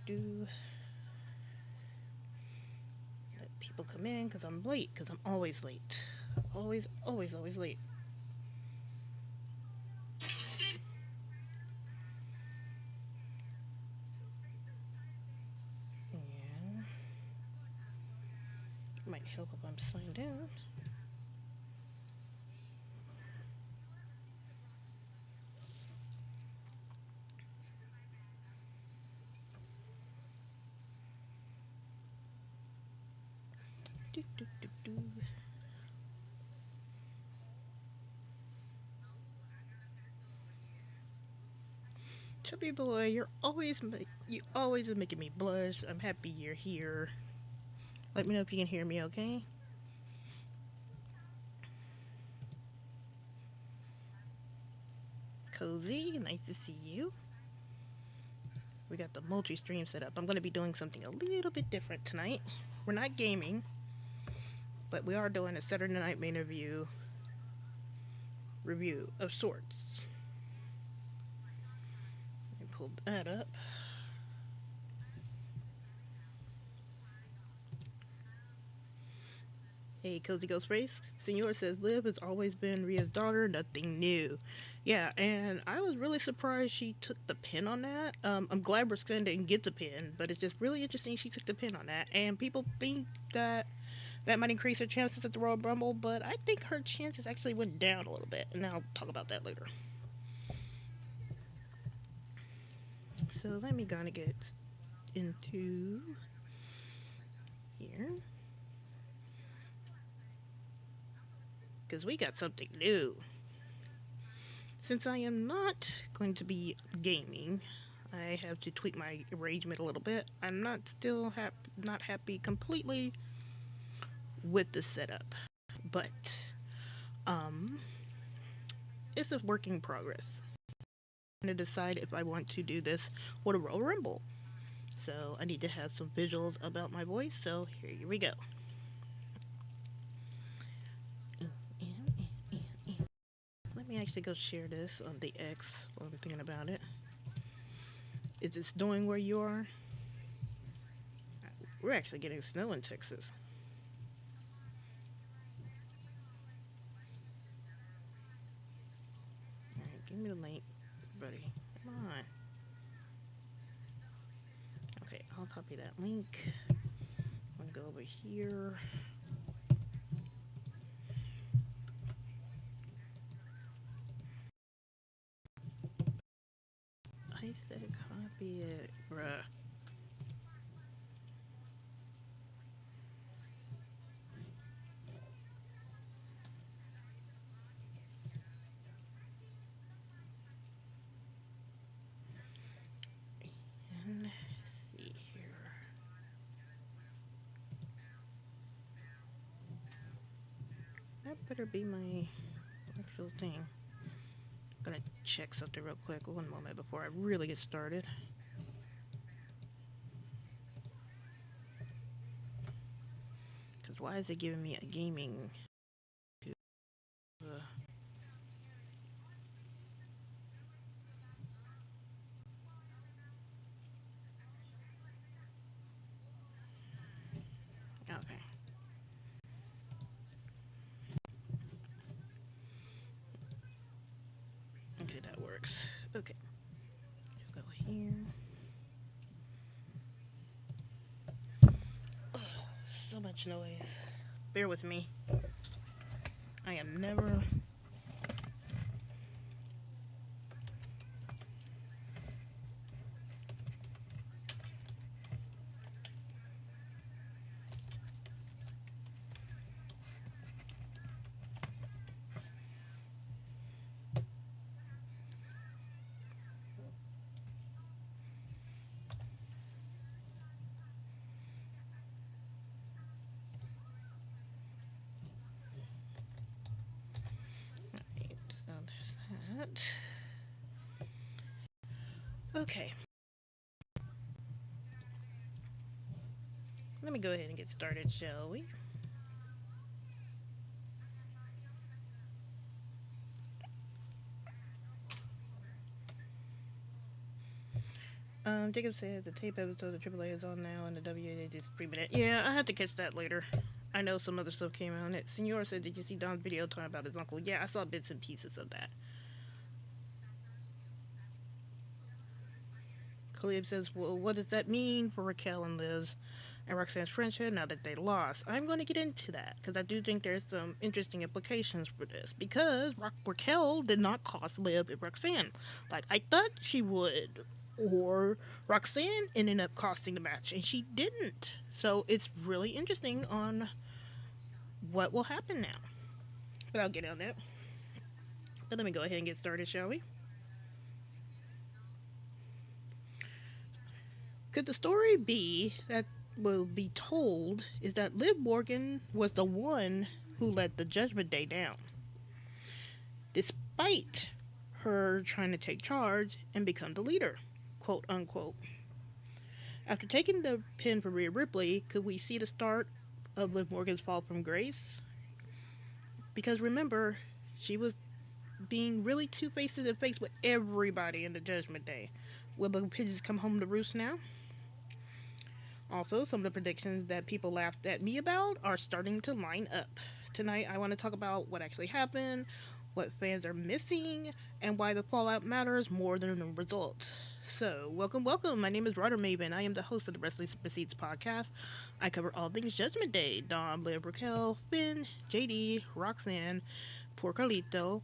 do. Let people come in because I'm late, because I'm always late. Always, always, always late. Yeah. Might help if I'm signed in. Do, do, do, do. Chubby boy, you always making me blush. I'm happy you're here. Let me know if you can hear me, okay? Cozy, nice to see you. We got the multi-stream set up. I'm going to be doing something a little bit different tonight. We're not gaming, but we are doing a Saturday Night Main review of sorts. Let me pull that up. Hey, Cozy Ghost Race. Senor says Liv has always been Rhea's daughter, nothing new. Yeah, and I was really surprised she took the pin on that. I'm glad Roxanne didn't get the pin, but it's just really interesting she took the pin on that. And people think that that might increase her chances at the Royal Rumble, but I think her chances actually went down a little bit, and I'll talk about that later. So let me kind of get into here. Because we got something new. Since I am not going to be gaming, I have to tweak my arrangement a little bit. I'm not happy completely with the setup, but it's a work in progress. I'm going to decide if I want to do this with a Royal Rumble. So I need to have some visuals about my voice, so here we go. Let me actually go share this on the X while I'm thinking about it. Is it snowing where you are? We're actually getting snow in Texas. Alright, give me the link, buddy. Come on. Okay, I'll copy that link. I'm gonna go over here. I said copy it, bruh. And let's see here. That better be my actual thing. I'm gonna check something real quick. One moment before I really get started. Because why is it giving me a gaming? Okay. Okay, that works. Okay. Go here. Ugh, so much noise. Bear with me. I am never... Okay. Let me go ahead and get started, shall we? Jacob says the tape episode of AAA is on now and the WA is 3 minutes. Yeah, I have to catch that later. I know some other stuff came out on it. Senor said, did you see Don's video talking about his uncle? Yeah, I saw bits and pieces of that. Khalib says, well, what does that mean for Raquel and Liz and Roxanne's friendship now that they lost? I'm going to get into that because I do think there's some interesting implications for this because Raquel did not cost Liv and Roxanne like I thought she would. Or Roxanne ended up costing the match and she didn't. So it's really interesting on what will happen now. But I'll get on that. But let me go ahead and get started, shall we? Could the story be that will be told is that Liv Morgan was the one who let the Judgment Day down, despite her trying to take charge and become the leader, quote unquote. After taking the pin for Rhea Ripley, could we see the start of Liv Morgan's fall from grace? Because remember, she was being really two-faced in the face with everybody in the Judgment Day. Will the pigeons come home to roost now? Also, some of the predictions that people laughed at me about are starting to line up. Tonight, I want to talk about what actually happened, what fans are missing, and why the fallout matters more than the results. So, welcome. My name is Ryder Maven. I am the host of the Wrestling Receipts podcast. I cover all things Judgment Day. Dom, Liv, Raquel, Finn, JD, Roxanne, Por Carlito,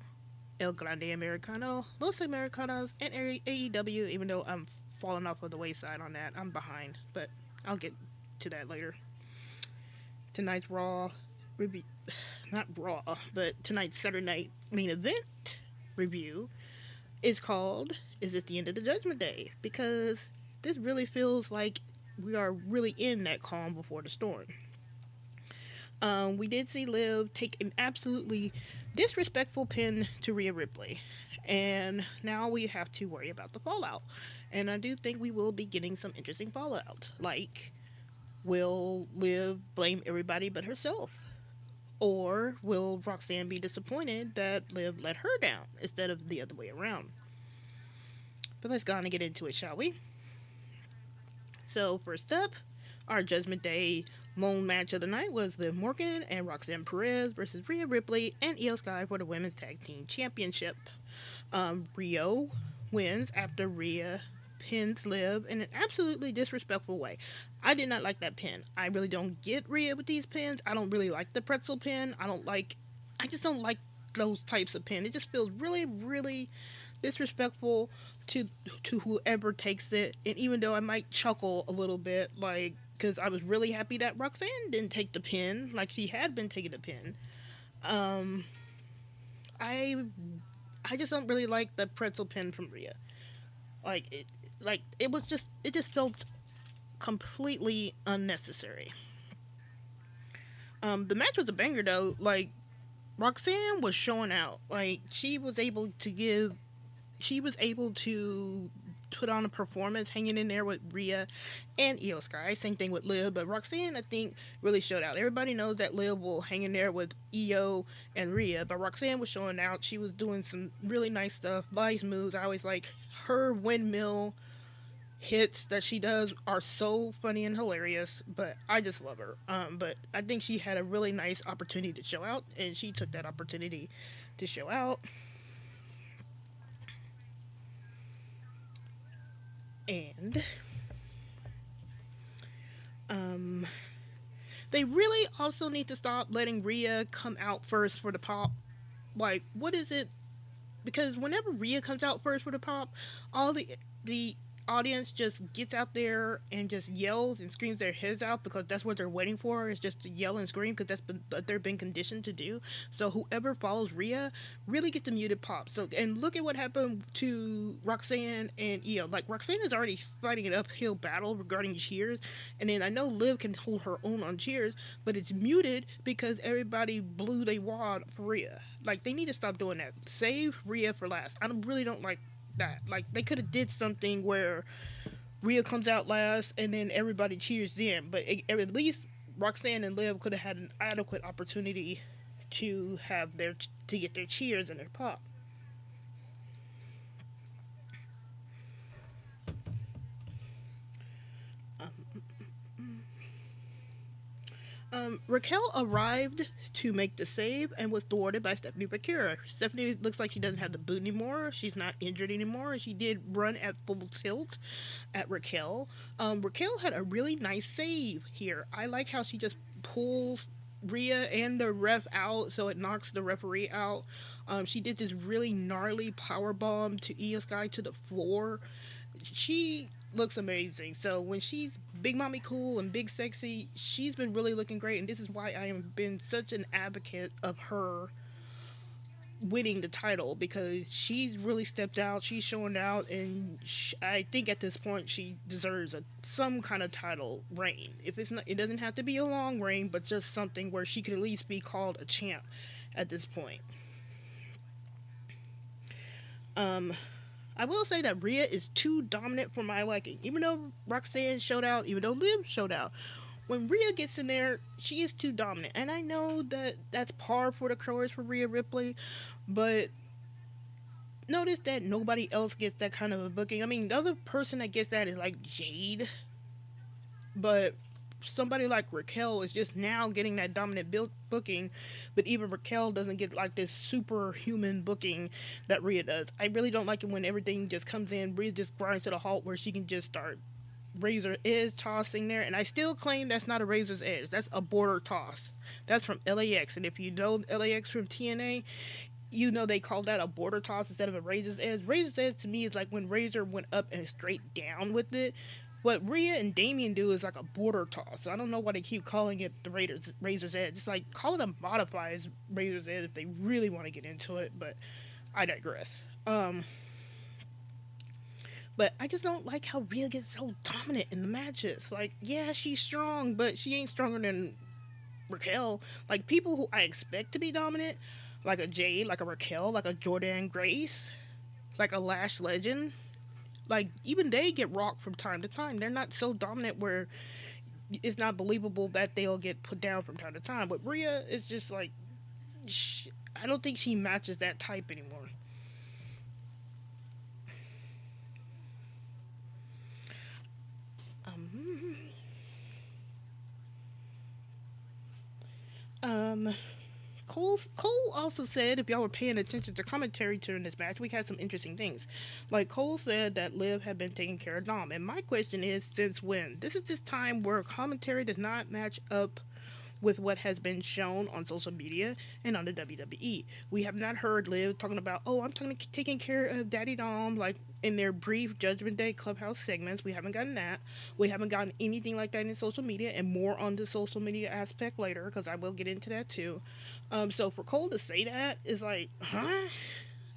El Grande Americano, Los Americanos, and AEW, even though I'm falling off of the wayside on that. I'm behind, but I'll get to that later. Tonight's Raw review, not Raw, but tonight's Saturday Night main event review is called Is This the End of the Judgment Day? Because this really feels like we are really in that calm before the storm. We did see Liv take an absolutely disrespectful pin to Rhea Ripley. And now we have to worry about the fallout. And I do think we will be getting some interesting fallout. Like, will Liv blame everybody but herself? Or will Roxanne be disappointed that Liv let her down instead of the other way around? But let's go on and get into it, shall we? So, first up, our Judgment Day lone match of the night was Liv Morgan and Roxanne Perez versus Rhea Ripley and Io Sky for the Women's Tag Team Championship. Rio wins after Rhea pins Liv in an absolutely disrespectful way. I did not like that pin. I really don't get Rhea with these pins. I don't really like the pretzel pin. I just don't like those types of pin. It just feels really, really disrespectful to whoever takes it. And even though I might chuckle a little bit, like, because I was really happy that Roxanne didn't take the pin like she had been taking the pin. I just don't really like the pretzel pin from Rhea. It just felt completely unnecessary. The match was a banger though. Like, Roxanne was showing out. Like, she was able to put on a performance hanging in there with Rhea and Io Sky. Same thing with Liv, but Roxanne, I think, really showed out. Everybody knows that Liv will hang in there with Io and Rhea, but Roxanne was showing out. She was doing some really nice stuff, nice moves. I always like her windmill hits that she does are so funny and hilarious, but I just love her. But I think she had a really nice opportunity to show out, and she took that opportunity to show out. And they really also need to stop letting Rhea come out first for the pop. Like, what is it? Because whenever Rhea comes out first for the pop, all the audience just gets out there and just yells and screams their heads out because that's what they're waiting for, is just to yell and scream because that's what they've been conditioned to do. So whoever follows Rhea really gets a muted pop. So, and look at what happened to Roxanne and Io. Like, Roxanne is already fighting an uphill battle regarding cheers, and then I know Liv can hold her own on cheers, but it's muted because everybody blew their wad for Rhea. Like, they need to stop doing that. Save Rhea for last. I really don't like that. Like, they could have did something where Rhea comes out last and then everybody cheers in, but at least Roxanne and Liv could have had an adequate opportunity to get their cheers and their pop. Raquel arrived to make the save and was thwarted by Stephanie Bakura. Stephanie looks like she doesn't have the boot anymore. She's not injured anymore. She did run at full tilt at Raquel. Raquel had a really nice save here. I like how she just pulls Rhea and the ref out, so it knocks the referee out. She did this really gnarly power bomb to Io Sky to the floor. She looks amazing. So when she's big mommy cool and big sexy, she's been really looking great, and this is why I have been such an advocate of her winning the title, because she's really stepped out, she's showing out, and I think at this point she deserves some kind of title reign. If it's not, it doesn't have to be a long reign, but just something where she could at least be called a champ at this point. I will say that Rhea is too dominant for my liking. Even though Roxanne showed out, even though Liv showed out, when Rhea gets in there, she is too dominant. And I know that that's par for the course for Rhea Ripley, but notice that nobody else gets that kind of a booking. I mean, the other person that gets that is like Jade, but somebody like Raquel is just now getting that dominant booking, but even Raquel doesn't get like this superhuman booking that Rhea does. I really don't like it when everything just comes in, Rhea just grinds to the halt where she can just start razor edge tossing there, and I still claim that's not a razor's edge, that's a border toss. That's from LAX, and if you know LAX from TNA, you know they call that a border toss instead of a razor's edge. Razor's edge to me is like when Razor went up and straight down with it. What Rhea and Damien do is like a border toss. So I don't know why they keep calling it the Razor's Edge. It's like, call it a modified Razor's Edge if they really want to get into it, but I digress. But I just don't like how Rhea gets so dominant in the matches. Like, yeah, she's strong, but she ain't stronger than Raquel. Like, people who I expect to be dominant, like a Jade, like a Raquel, like a Jordan Grace, like a Lash Legend, like, even they get rocked from time to time. They're not so dominant where it's not believable that they'll get put down from time to time. But Rhea is just like, I don't think she matches that type anymore. Um, um, Cole also said, if y'all were paying attention to commentary during this match, we had some interesting things. Like, Cole said that Liv had been taking care of Dom. And my question is, since when? This is this time where commentary does not match up with what has been shown on social media and on the WWE. We have not heard Liv talking about, oh, I'm taking care of Daddy Dom, like in their brief Judgment Day Clubhouse segments. We haven't gotten that. We haven't gotten anything like that in social media, and more on the social media aspect later, because I will get into that too. So for Cole to say that is like, huh?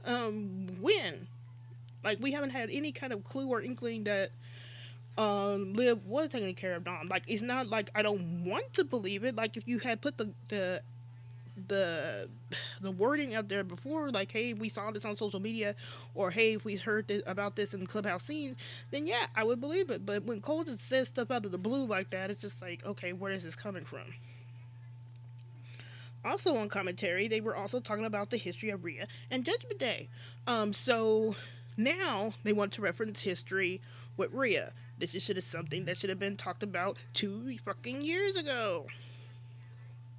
When? Like, we haven't had any kind of clue or inkling that Liv was taking care of Dom. Like, it's not like I don't want to believe it. Like, if you had put the wording out there before, like, hey, we saw this on social media, or hey, if we heard about this in the clubhouse scene, then yeah, I would believe it. But when Cole just says stuff out of the blue like that, it's just like, okay, where is this coming from? Also on commentary, they were also talking about the history of Rhea and Judgment Day. So now they want to reference history with Rhea. This should have something that should have been talked about 2 fucking years ago.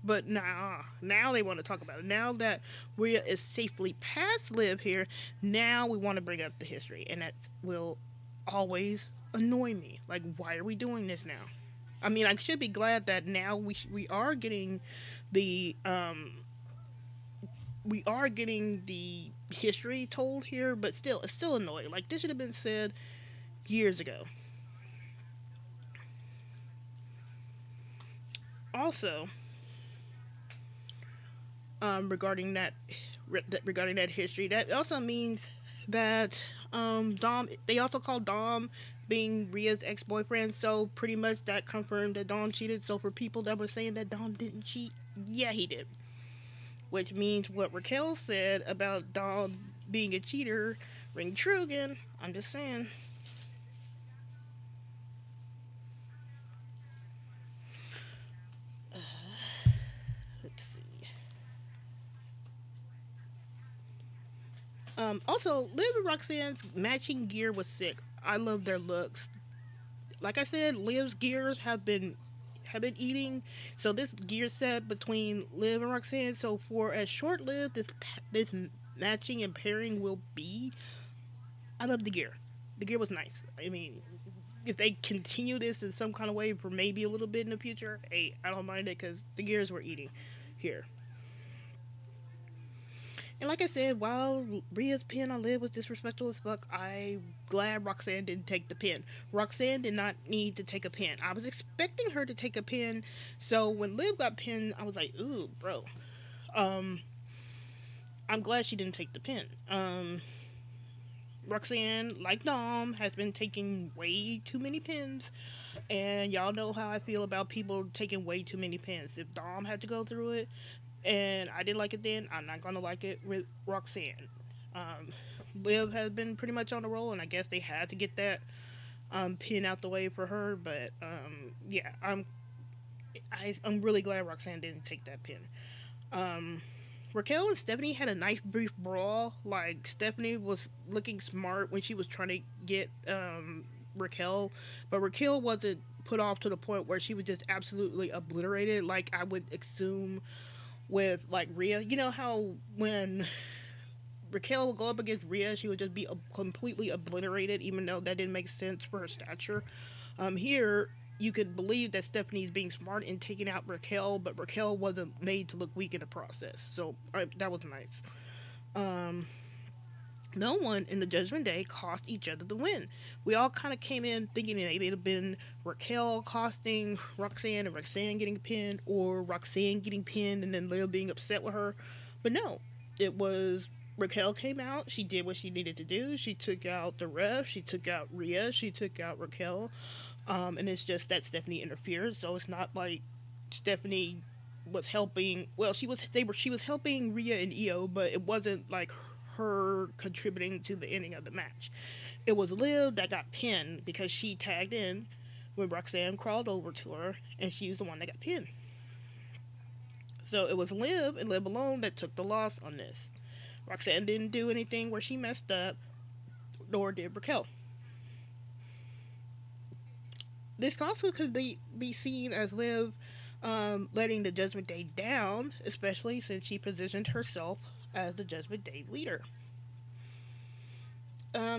But now they want to talk about it. Now that Rhea is safely past Liv here, now we want to bring up the history, and that will always annoy me. Like, why are we doing this now? I mean, I should be glad that now we are getting the history told here, but still, it's still annoying. Like, this should have been said years ago. Also, regarding that history, that also means that Dom. They also call Dom being Rhea's ex-boyfriend, so pretty much that confirmed that Dom cheated. So for people that were saying that Dom didn't cheat, yeah, he did. Which means what Raquel said about Dom being a cheater ring true again. I'm just saying. Let's see. Also, Liv and Roxanne's matching gear was sick. I love their looks. Like I said, Liv's gears have been have been eating. So this gear set between Liv and Roxanne. So for as short lived this matching and pairing will be, I love the gear. The gear was nice. I mean, if they continue this in some kind of way for maybe a little bit in the future, hey, I don't mind it because the gears were eating here. And like I said, while Rhea's pin on Liv was disrespectful as fuck, I'm glad Roxanne didn't take the pin. Roxanne did not need to take a pin. I was expecting her to take a pin, so when Liv got pinned, I was like, ooh, bro. Um, I'm glad she didn't take the pin. Roxanne, like Dom, has been taking way too many pins, and y'all know how I feel about people taking way too many pins. If Dom had to go through it, and I didn't like it then, I'm not gonna like it with Roxanne. Um, Liv has been pretty much on the roll, and I guess they had to get that pin out the way for her. But yeah, I'm really glad Roxanne didn't take that pin. Um, Raquel and Stephanie had a nice brief brawl. Like Stephanie was looking smart when she was trying to get Raquel, but Raquel wasn't put off to the point where she was just absolutely obliterated. Like I would assume with like Rhea. You know how when Raquel would go up against Rhea, she would just be completely obliterated, even though that didn't make sense for her stature. Here, you could believe that Stephanie's being smart in taking out Raquel, but Raquel wasn't made to look weak in the process. So that was nice. Um, no one in the Judgment Day cost each other the win. We all kind of came in thinking that maybe it had been Raquel costing Roxanne and Roxanne getting pinned, or Roxanne getting pinned and then Liv being upset with her. But no, it was Raquel came out. She did what she needed to do. She took out the ref. She took out Rhea. She took out Raquel. And it's just that Stephanie interfered. So it's not like Stephanie was helping. Well, she was helping Rhea and Io, but it wasn't like her contributing to the ending of the match. It was Liv that got pinned because she tagged in when Roxanne crawled over to her, and she was the one that got pinned. So it was Liv and Liv alone that took the loss on this. Roxanne didn't do anything where she messed up, nor did Raquel. This also could be seen as Liv letting the Judgment Day down, especially since she positioned herself as the Judgment Day leader.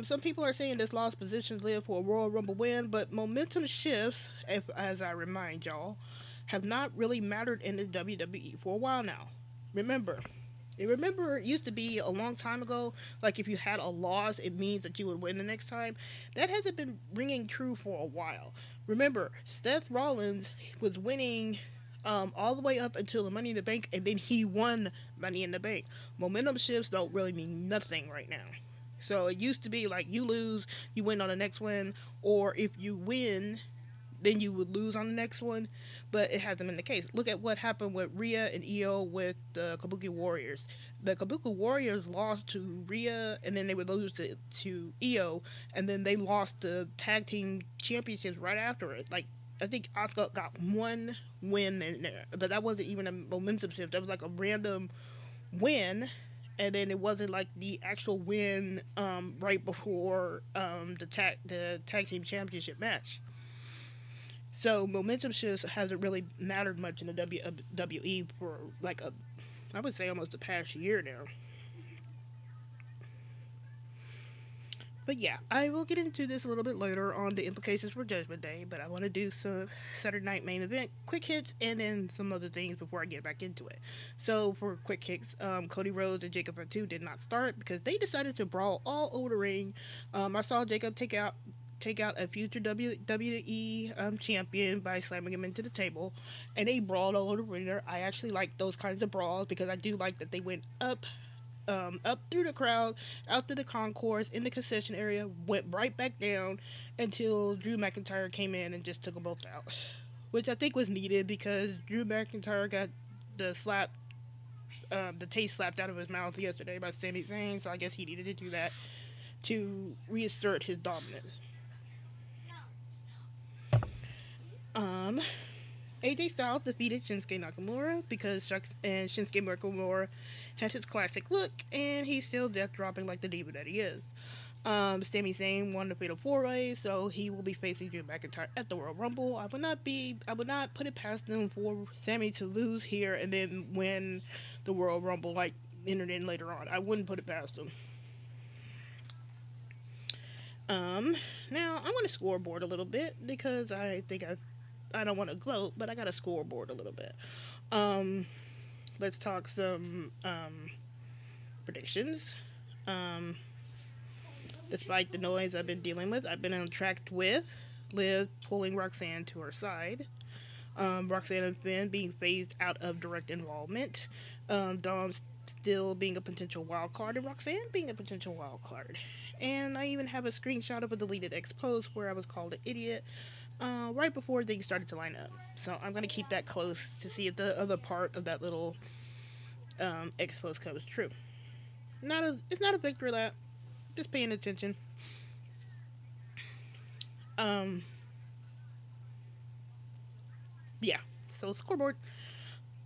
Some people are saying this loss positions Liv for a Royal Rumble win, but momentum shifts, as I remind y'all, have not really mattered in the WWE for a while now. Remember, it used to be a long time ago, like if you had a loss, it means that you would win the next time. That hasn't been ringing true for a while. Remember, Seth Rollins was winning all the way up until the Money in the Bank, and then he won Money in the Bank. Momentum shifts don't really mean nothing right now. So it used to be like you lose, you win on the next win, or if you win, then you would lose on the next one, but it hasn't been the case. Look at what happened with Rhea and Io with the Kabuki Warriors. The Kabuki Warriors lost to Rhea, and then they would lose to Io, and then they lost the tag team championships right after it. Like, I think Asuka got one win in there, but that wasn't even a momentum shift. That was like a random win, and then it wasn't like the actual win right before the tag team championship match. So momentum shifts hasn't really mattered much in the WWE for like I would say almost the past year now. But yeah, I will get into this a little bit later on the implications for Judgment Day, but I want to do some Saturday Night Main Event quick hits and then some other things before I get back into it. So for quick hits, Cody Rhodes and Jacob Fatu did not start because they decided to brawl all over the ring. I saw Jacob take out a future WWE champion by slamming him into the table, and they brawled all over the ring. I actually like those kinds of brawls because I do like that they went up through the crowd, out to the concourse, in the concession area, went right back down until Drew McIntyre came in and just took them both out, which I think was needed because Drew McIntyre got the taste slapped out of his mouth yesterday by Sami Zayn, so I guess he needed to do that to reassert his dominance. Um, AJ Styles defeated Shinsuke Nakamura because Shinsuke Nakamura had his classic look, and he's still death dropping like the diva that he is. Sami Zayn won the Fatal 4-Way, so he will be facing Drew McIntyre at the Royal Rumble. I would not put it past them for Sami to lose here and then win the Royal Rumble, like entered in later on. I wouldn't put it past them. Um, Now I'm going to scoreboard a little bit because I don't want to gloat, but I got a scoreboard a little bit. Um, let's talk some predictions. Um, Despite the noise I've been dealing with, I've been on track with Liv pulling Roxanne to her side. Roxanne and Finn being phased out of direct involvement. Dom still being a potential wild card, and Roxanne being a potential wild card. And I even have a screenshot of a deleted X post where I was called an idiot right before things started to line up. So I'm gonna keep that close to see if the other part of that little X post comes true. It's not a victory lap. Just paying attention. Um, yeah. So scoreboard.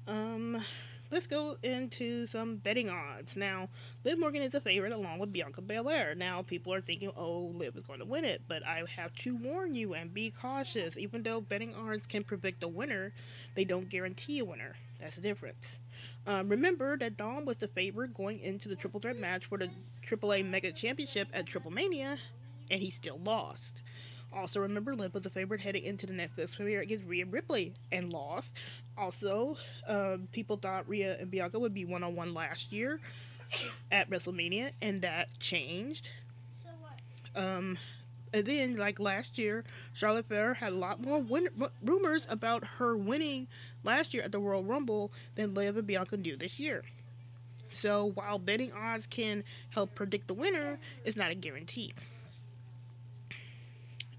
Um, let's go into some betting odds. Now, Liv Morgan is a favorite along with Bianca Belair. Now, people are thinking, oh, Liv is going to win it. But I have to warn you and be cautious. Even though betting odds can predict a winner, they don't guarantee a winner. That's the difference. Remember that Dom was the favorite going into the triple threat match for the AAA Mega Championship at Triplemania, and he still lost. Also, remember, Liv was the favorite heading into the Netflix premiere against Rhea Ripley and lost. Also, people thought Rhea and Bianca would be one-on-one last year at WrestleMania, and that changed. Um, and then, like last year, Charlotte Flair had a lot more rumors about her winning last year at the Royal Rumble than Liv and Bianca do this year. So, while betting odds can help predict the winner, it's not a guarantee.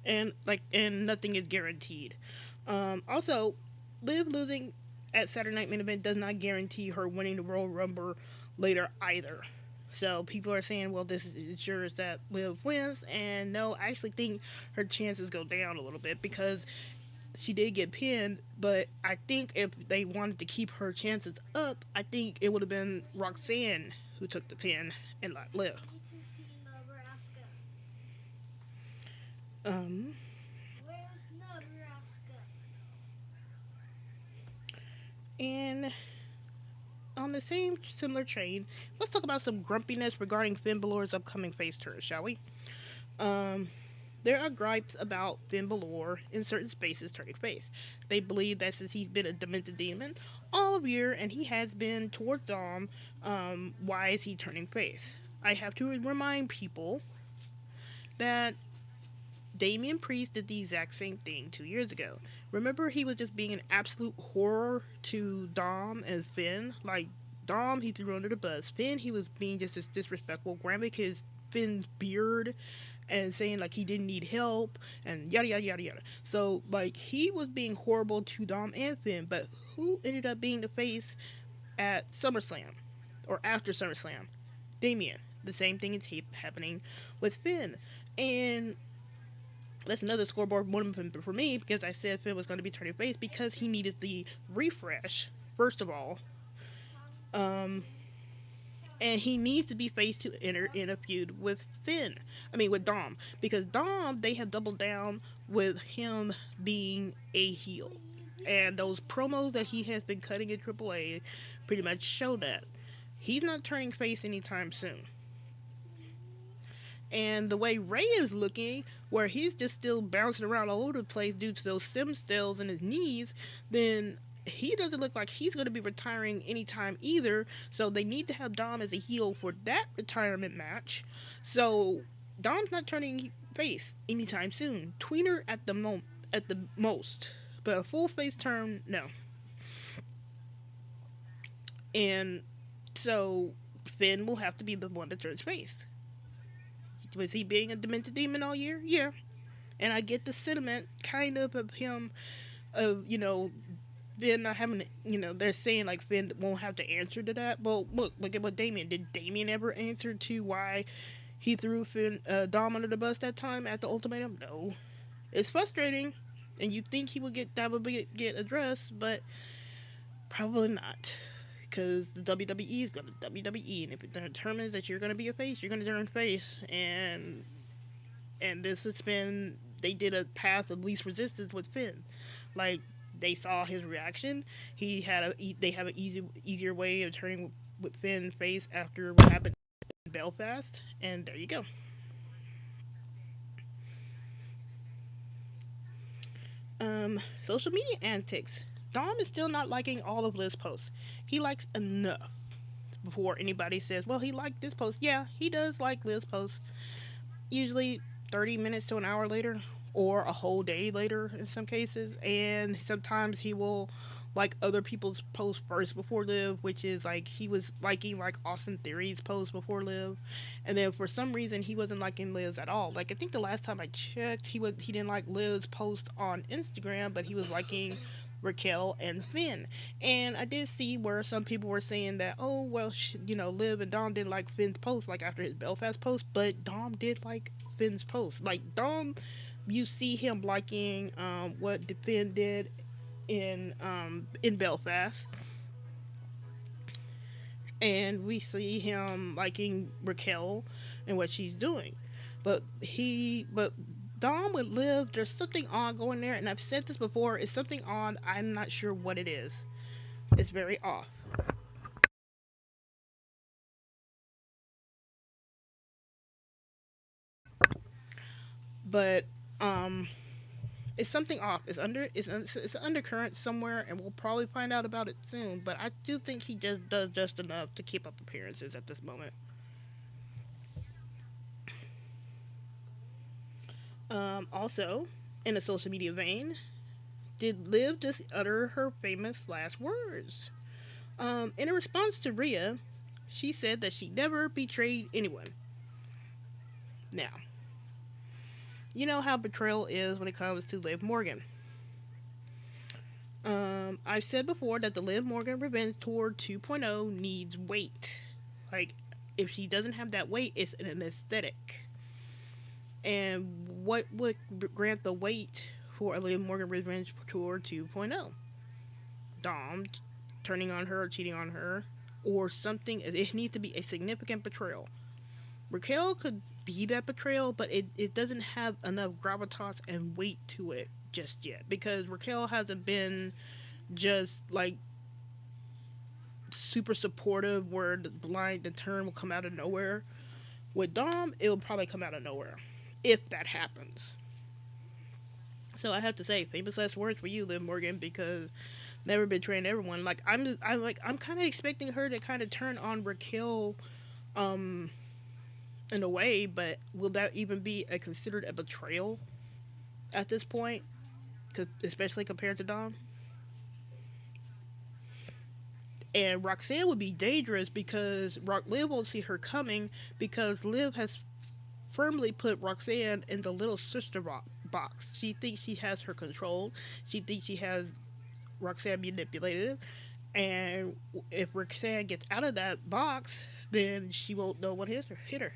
And nothing is guaranteed. Also, Liv losing at Saturday Night Main Event does not guarantee her winning the Royal Rumble later either. So people are saying, well, this ensures that Liv wins, and no, I actually think her chances go down a little bit because she did get pinned. But I think if they wanted to keep her chances up, I think it would have been Roxanne who took the pin and not Liv. Um, and on the same similar train, let's talk about some grumpiness regarding Finn Balor's upcoming face turn, shall we? Um, there are gripes about Finn Balor in certain spaces turning face. They believe that since he's been a demented demon all year and he has been towards Dom, why is he turning face? I have to remind people that Damian Priest did the exact same thing 2 years ago. Remember, he was just being an absolute horror to Dom and Finn. Like, Dom, he threw under the bus. Finn, he was being just as disrespectful, grabbing his Finn's beard and saying, like, he didn't need help, and yada, yada, yada, yada. So, like, he was being horrible to Dom and Finn, but who ended up being the face at SummerSlam? Or after SummerSlam? Damian. The same thing is happening with Finn. And that's another scoreboard moment for me because I said Finn was going to be turning face because he needed the refresh, first of all. And he needs to be face to enter in a feud with with Dom. Because Dom, they have doubled down with him being a heel. And those promos that he has been cutting in AAA pretty much show that. He's not turning face anytime soon. And the way Ray is looking, where he's just still bouncing around all over the place due to those sim stills in his knees, then he doesn't look like he's going to be retiring anytime either. So they need to have Dom as a heel for that retirement match. So Dom's not turning face anytime soon. Tweener at the most, but a full face turn, no. And so Finn will have to be the one that turns face. Was he being a demented demon all year? Yeah. And I get the sentiment kind of him, Finn not having, they're saying like Finn won't have to answer to that. Well, look at what Damian did. Damian ever answer to why he threw Dom under the bus that time at the ultimatum? No. It's frustrating, and you think he would get addressed, but probably not. because the WWE is going to WWE, and if it determines that you're going to be a face, you're going to turn face, and this has been they did a path of least resistance with Finn, like they saw his reaction. They have an easier way of turning with Finn face after what happened in Belfast, and there you go. Social media antics. Dom is still not liking all of Liv's posts. He likes enough before anybody says, well, he liked this post. Yeah, he does like Liv's posts. Usually 30 minutes to an hour later, or a whole day later in some cases. And sometimes he will like other people's posts first before Liv, which is like he was liking like Austin Theory's post before Liv, and then for some reason he wasn't liking Liv's at all. Like I think the last time I checked, he didn't like Liv's post on Instagram, but he was liking Raquel and Finn. And I did see where some people were saying that, oh well, Liv and Dom didn't like Finn's post like after his Belfast post, but Dom did like Finn's post. Like Dom, you see him liking what Finn did in Belfast, and we see him liking Raquel and what she's doing. But Dom would Liv. There's something on going there, and I've said this before. It's something on. I'm not sure what it is. It's very off. But it's something off. It's an undercurrent somewhere, and we'll probably find out about it soon. But I do think he just does just enough to keep up appearances at this moment. Also, in a social media vein, did Liv just utter her famous last words? In a response to Rhea, she said that she never betrayed anyone. Now, you know how betrayal is when it comes to Liv Morgan. I've said before that the Liv Morgan Revenge Tour 2.0 needs weight. Like, if she doesn't have that weight, it's an aesthetic. And what would grant the weight for a Liv Morgan Revenge Tour 2.0? Dom turning on her, cheating on her, or something. It needs to be a significant betrayal. Raquel could be that betrayal, but it doesn't have enough gravitas and weight to it just yet, because Raquel hasn't been just like super supportive where the turn will come out of nowhere. With Dom, it will probably come out of nowhere if that happens. So I have to say, famous last words for you, Liv Morgan, because never betraying everyone. Like I'm kind of expecting her to kind of turn on Raquel, um, in a way, but will that even be considered a betrayal at this point? Especially compared to Dom. And Roxanne would be dangerous because Liv won't see her coming, because Liv has firmly put Roxanne in the little sister box. She thinks she has her control. She thinks she has Roxanne manipulated. And if Roxanne gets out of that box, then she won't know what hit her.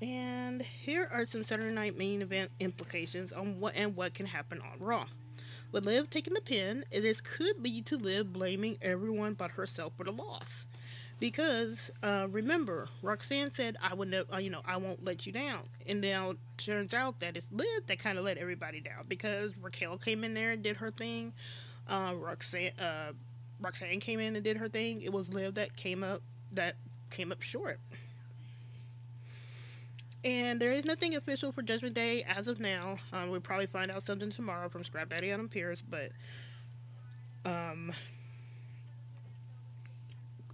And here are some Saturday Night Main Event implications on what can happen on Raw. With Liv taking the pin, this could lead to Liv blaming everyone but herself for the loss. Because remember, Roxanne said, "I would, I won't let you down," and now it turns out that it's Liv that kind of let everybody down, because Raquel came in there and did her thing. Roxanne came in and did her thing. It was Liv that came up short. And there is nothing official for Judgment Day as of now. We'll probably find out something tomorrow from Scrap Daddy Adam Pierce, but um,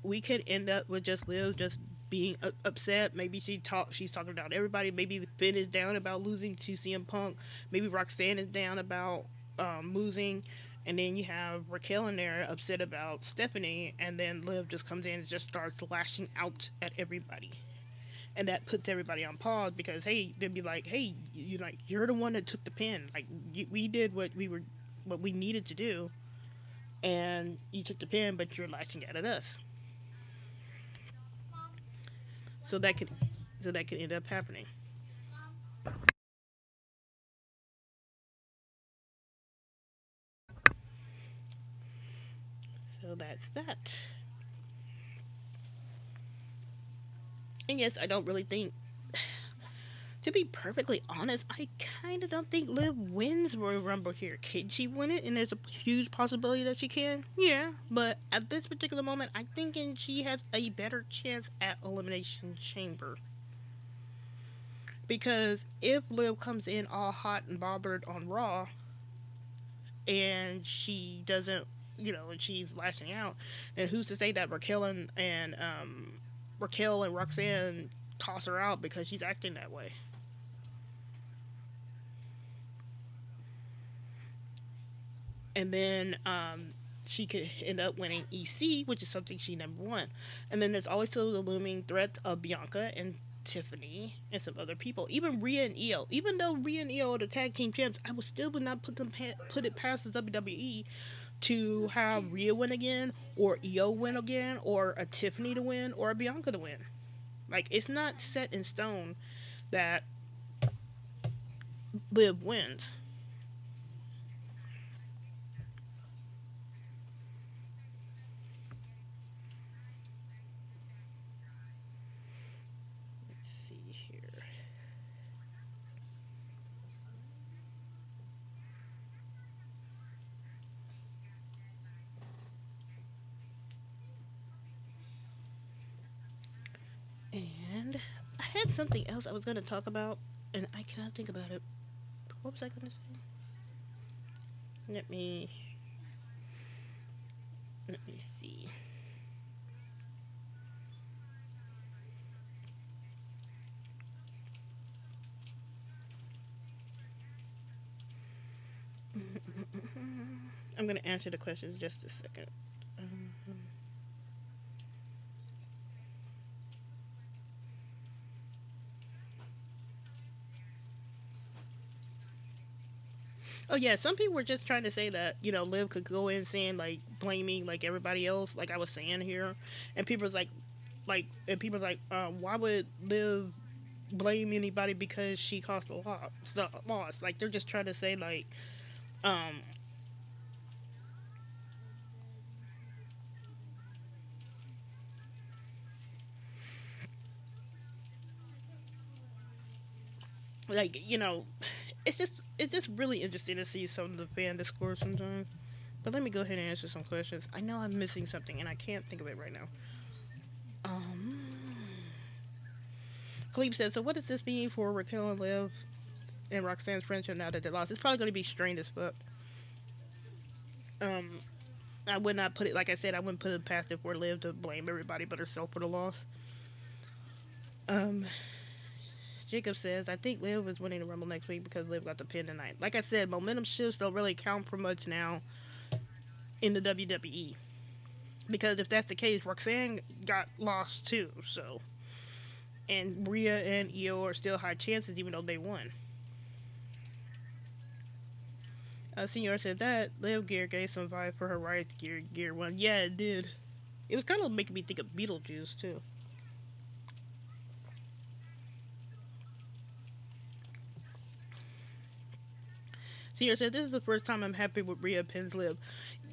we could end up with just Liv just being upset. Maybe she's talking about everybody. Maybe Finn is down about losing to CM Punk. Maybe Roxanne is down about losing. And then you have Raquel in there upset about Stephanie, and then Liv just comes in and just starts lashing out at everybody, and that puts everybody on pause, because hey, they'd be like, hey, you're the one that took the pin. Like we did what we needed to do, and you took the pin, but you're lashing out at us. So that could end up happening. So that's that. And yes, I don't really think, to be perfectly honest, I kind of don't think Liv wins Royal Rumble here. Can she win it? And there's a huge possibility that she can. Yeah, but at this particular moment, I'm thinking she has a better chance at Elimination Chamber. Because if Liv comes in all hot and bothered on Raw, and she doesn't, and she's lashing out, then who's to say that Raquel and Roxanne toss her out because she's acting that way? And then she could end up winning EC, which is something she never won. And then there's also the looming threat of Bianca and Tiffany and some other people, even Rhea and Io. Even though Rhea and Io are the tag team champs, I would not put it past the WWE to have Rhea win again, or Io win again, or a Tiffany to win, or a Bianca to win. Like, it's not set in stone that Liv wins. Let's see here. And I had something else I was going to talk about, and I cannot think about it. What was I going to say? Let me let me see. I'm going to answer the questions just a second. Um, Oh yeah, some people were just trying to say that Liv could go in saying like blaming like everybody else, like I was saying here, and people was and people was like, why would Liv blame anybody because she caused the loss? Like they're just trying to say um, like it's just really interesting to see some of the fan discourse sometimes. But let me go ahead and answer some questions. I know I'm missing something and I can't think of it right now. Um, Cleve said, so what does this mean for Raquel and Liv and Roxanne's friendship now that they lost? It's probably going to be strained as fuck. Um, I would not put it, like I said, I wouldn't put it past it for Liv to blame everybody but herself for the loss. Um, Jacob says, I think Liv is winning the Rumble next week because Liv got the pin tonight. Like I said, momentum shifts don't really count for much now in the WWE. Because if that's the case, Roxanne got lost too. So, and Rhea and Io are still high chances even though they won. Senior said that Liv gear gave some vibe for her Riot gear one. Yeah, it did. It was kind of making me think of Beetlejuice too. Senior said this is the first time I'm happy with Rhea pins Liv.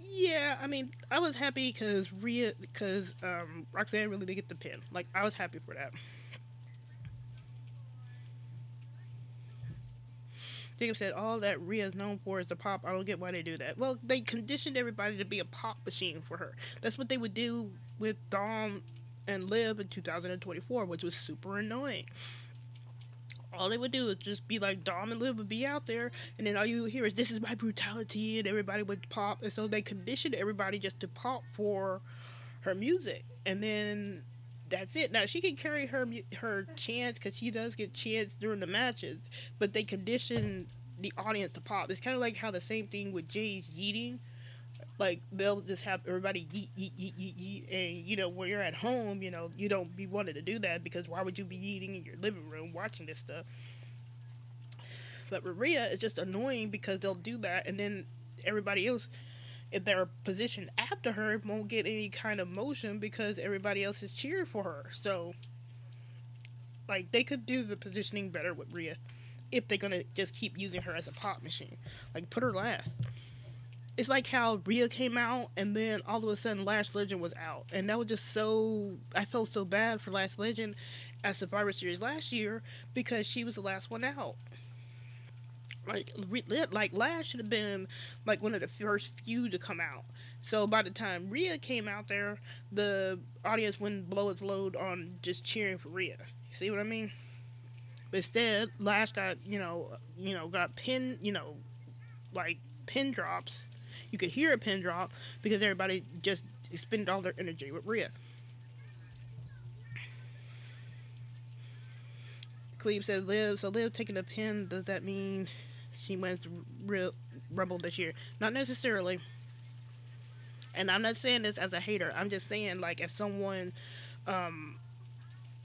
Yeah, I mean, I was happy because Roxanne really did get the pin. Like, I was happy for that. Jacob said all that Rhea is known for is the pop. I don't get why they do that. Well, they conditioned everybody to be a pop machine for her. That's what they would do with Dom and Liv in 2024, which was super annoying. All they would do is just be like Dom and Liv would be out there, and then all you would hear is "This is my brutality," and everybody would pop, and so they conditioned everybody just to pop for her music, and then that's it. Now she can carry her chants because she does get chants during the matches, but they condition the audience to pop. It's kind of like how the same thing with Jay's yeeting. Like they'll just have everybody yeet yeet yeet yeet yeet, and when you're at home, you don't be wanting to do that because why would you be eating in your living room watching this stuff? But with Rhea, it's just annoying because they'll do that, and then everybody else, if they're positioned after her, won't get any kind of motion because everybody else is cheering for her. So Like they could do the positioning better with Rhea if they're gonna just keep using her as a pop machine. Like put her last. It's like how Rhea came out and then all of a sudden Lash Legend was out. And that was just so I felt so bad for Lash Legend at Survivor Series last year because she was the last one out. Like Lash should have been like one of the first few to come out. So by the time Rhea came out there, the audience wouldn't blow its load on just cheering for Rhea. You see what I mean? But instead, Lash got got pin like pin drops. You could hear a pin drop because everybody just spent all their energy with Rhea. Cleve says Liv. So Liv taking a pin, does that mean she wins Rumble this year? Not necessarily. And I'm not saying this as a hater. I'm just saying like as someone um,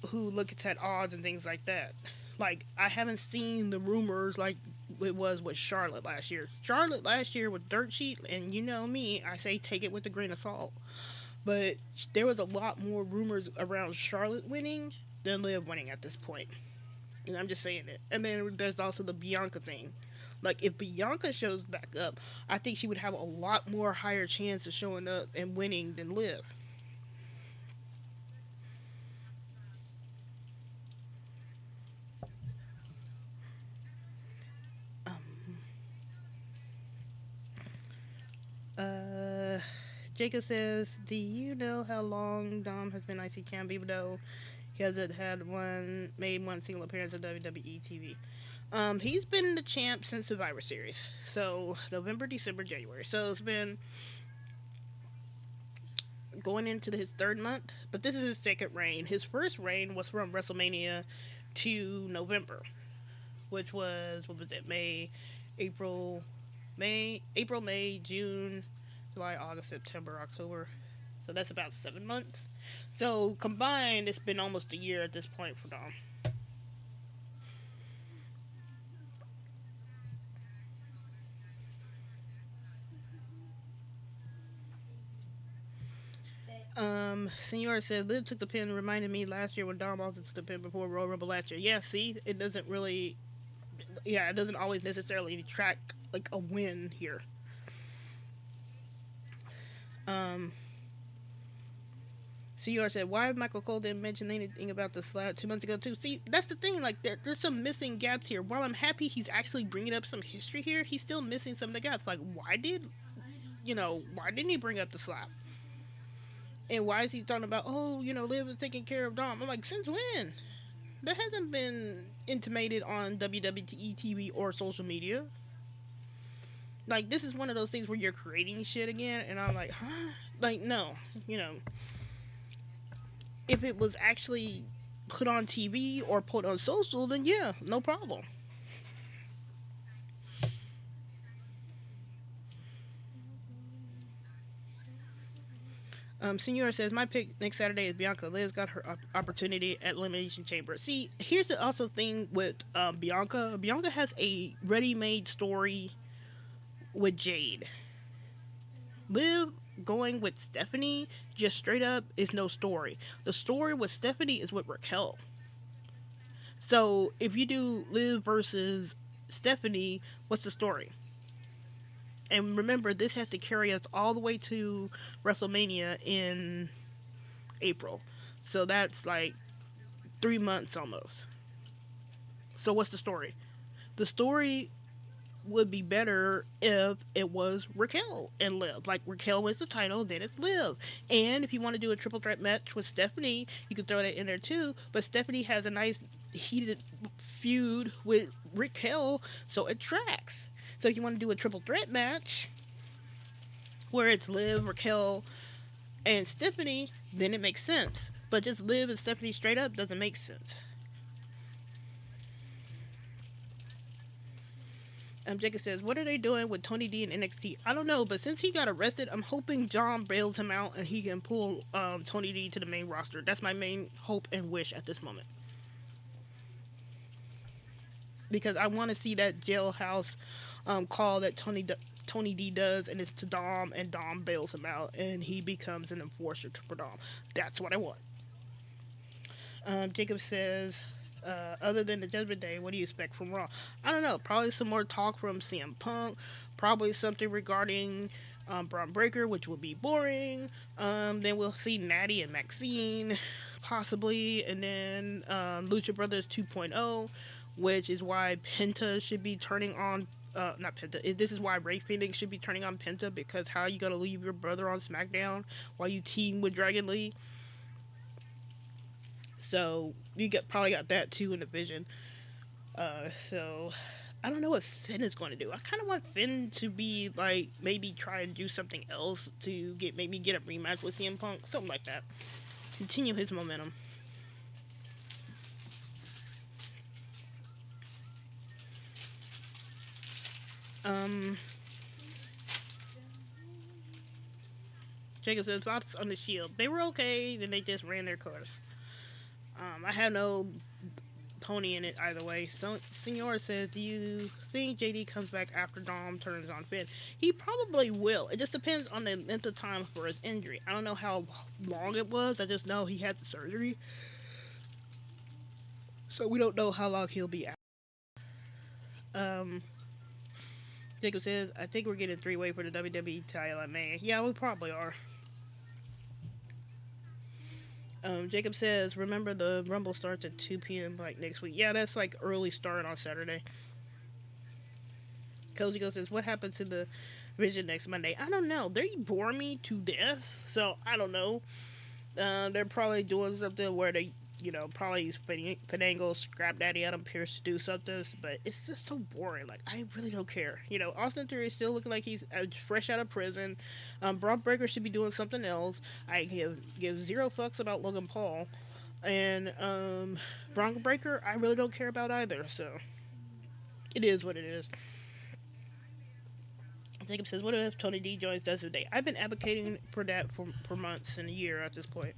who looks at odds and things like that. Like I haven't seen the rumors like it was with Charlotte last year. Charlotte last year was dirt sheet, and you know me, I say take it with a grain of salt. But there was a lot more rumors around Charlotte winning than Liv winning at this point. And I'm just saying it. And then there's also the Bianca thing. Like if Bianca shows back up, I think she would have a lot more higher chance of showing up and winning than Liv. Um, uh, Jacob says, "Do you know how long Dom has been IC champ, even though he hasn't made one single appearance on WWE TV?" He's been the champ since Survivor Series, so November, December, January. So it's been going into his third month, but this is his second reign. His first reign was from WrestleMania to November, which was what was it? April, May, June, July, August, September, October. So that's about 7 months. So combined, it's been almost a year at this point for Dom. Senor said Liv took the pin. Reminded me last year when Dom also took the pin before Royal Rumble last year. Yeah, see, it doesn't really, yeah, it doesn't always necessarily track like a win here. Um, Senor said, why Michael Cole didn't mention anything about the slap 2 months ago too? See, that's the thing. Like, there's some missing gaps here. While I'm happy he's actually bringing up some history here, he's still missing some of the gaps. Like, why didn't he bring up the slap? And why is he talking about, oh, Liv is taking care of Dom? I'm like, since when? That hasn't been intimated on WWE TV or social media. Like, this is one of those things where you're creating shit again, and I'm like, huh? Like, no. If it was actually put on TV or put on social, then yeah, no problem. Senor says, my pick next Saturday is Bianca. Liz got her opportunity at Elimination Chamber. See, here's the also thing with Bianca. Bianca has a ready-made story with Jade. Liv going with Stephanie just straight up is no story. The story with Stephanie is with Raquel. So if you do Liv versus Stephanie, what's the story? And remember, this has to carry us all the way to WrestleMania in April. So that's like 3 months almost. So what's the story? The story would be better if it was Raquel and Liv. Like Raquel wins the title, then it's Liv. And if you want to do a triple threat match with Stephanie, you can throw that in there too. But Stephanie has a nice heated feud with Raquel, so it tracks. So if you want to do a triple threat match where it's Liv, Raquel, and Stephanie, then it makes sense. But just Liv and Stephanie straight up doesn't make sense. Jacob says, what are they doing with Tony D in NXT? I don't know, but since he got arrested, I'm hoping John bails him out and he can pull Tony D to the main roster. That's my main hope and wish at this moment. Because I want to see that jailhouse call that Tony D does, and it's to Dom, and Dom bails him out, and he becomes an enforcer for Dom. That's what I want. Jacob says, Other than the Judgment Day, what do you expect from Raw? I don't know. Probably some more talk from CM Punk. Probably something regarding Braun Breaker, which will be boring. Then we'll see Natty and Maxine, possibly, and then Lucha Brothers 2.0, which is why Penta should be turning on. Not Penta. This is why Ray Phoenix should be turning on Penta, because how you gonna leave your brother on SmackDown while you team with Dragon Lee? So you probably got that too in the vision. So I don't know what Finn is going to do. I kind of want Finn to be like maybe try and do something else to get maybe get a rematch with CM Punk, something like that. Continue his momentum. Um, Jacob says thoughts on the Shield. They were okay, then they just ran their course. I had no pony in it either way. So, Senor says, do you think JD comes back after Dom turns on Finn? He probably will. It just depends on the length of time for his injury. I don't know how long it was. I just know he had the surgery. So we don't know how long he'll be out. Um, Jacob says, I think we're getting three-way for the WWE title, man. Yeah, we probably are. Jacob says, remember the Rumble starts at 2 p.m. like next week. Yeah, that's like early start on Saturday. Cozy Go says, what happens to the Vision next Monday? I don't know. They bore me to death, so I don't know. They're probably doing something where they, probably finagle Scrap Daddy Adam Pierce to do something, but it's just so boring. Like, I really don't care. Austin Theory is still looking like he's fresh out of prison. Brock Breaker should be doing something else. I give zero fucks about Logan Paul. And Bronco Breaker, I really don't care about either, so it is what it is. Jacob says, what if Tony D joins Judgment Day? I've been advocating for that for months and a year at this point.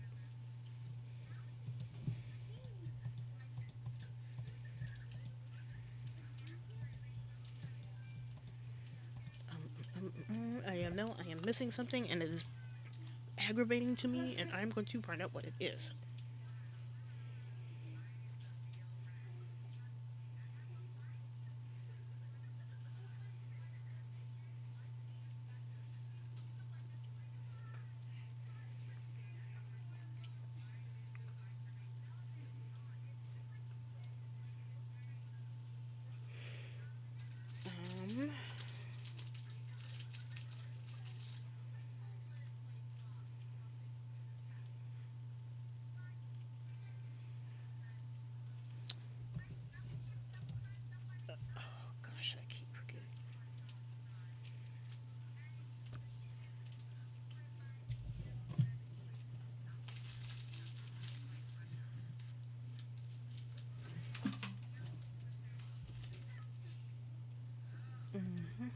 I am missing something, and it is aggravating to me, and I'm going to find out what it is. Gosh, I keep forgetting. Mm-hmm.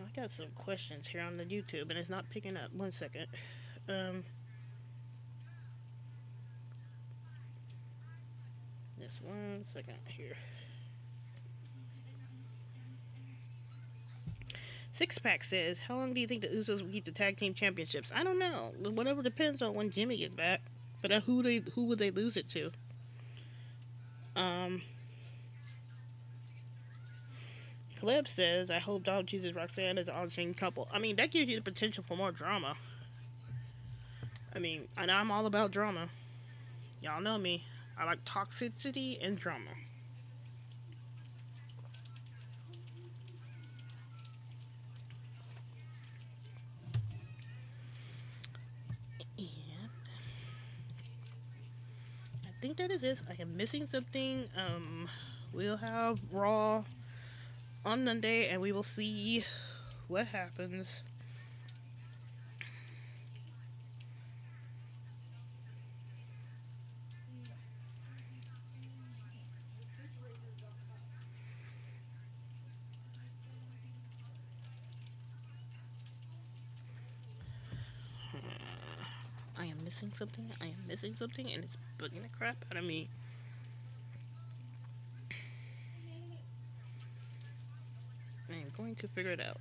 I got some questions here on the YouTube, and it's not picking up. 1 second. Just 1 second here. Six Pack says, how long do you think the Usos will keep the tag team championships? I don't know. Whatever depends on when Jimmy gets back. But who would they lose it to? Caleb says, I hope Dom chooses Roxanne as an on-screen couple. I mean, that gives you the potential for more drama. I mean, and I'm all about drama. Y'all know me. I like toxicity and drama. And I think that is it. I am missing something. We'll have Raw on Monday, and we will see what happens. I am missing something. I am missing something, and it's bugging the crap out of me. I am going to figure it out.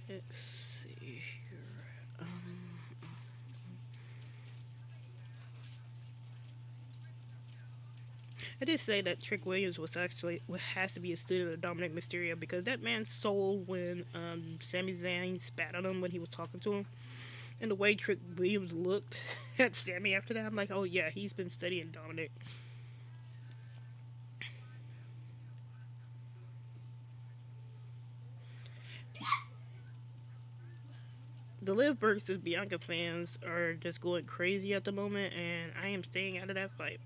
Let's see here. I did say that Trick Williams has to be a student of Dominik Mysterio because that man sold when Sami Zayn spat on him when he was talking to him, and the way Trick Williams looked at Sami after that, I'm like, oh yeah, he's been studying Dominik. The Liv versus Bianca fans are just going crazy at the moment, and I am staying out of that fight.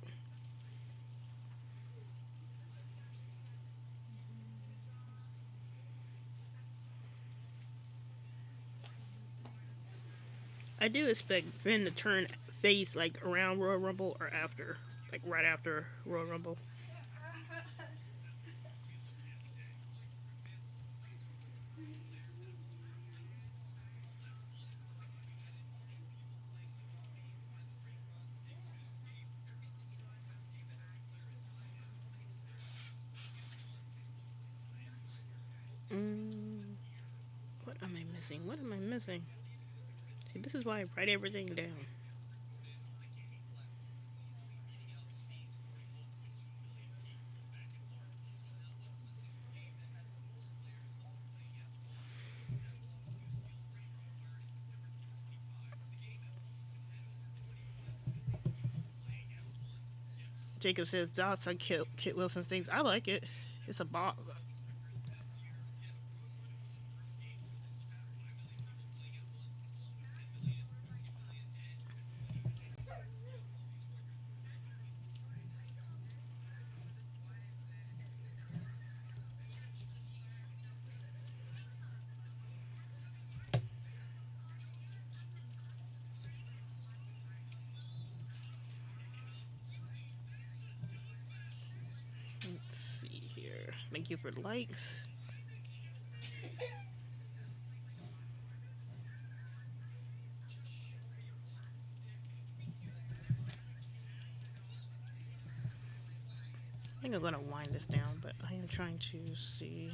I do expect Finn to turn face like around Royal Rumble or after, like right after Royal Rumble. Mm, what am I missing? What am I missing? See, this is why I write everything down. Jacob says thoughts on Kit Wilson's things. I like it. It's a bop. Let's see here. Thank you for the likes. I think I'm gonna wind this down, but I am trying to see.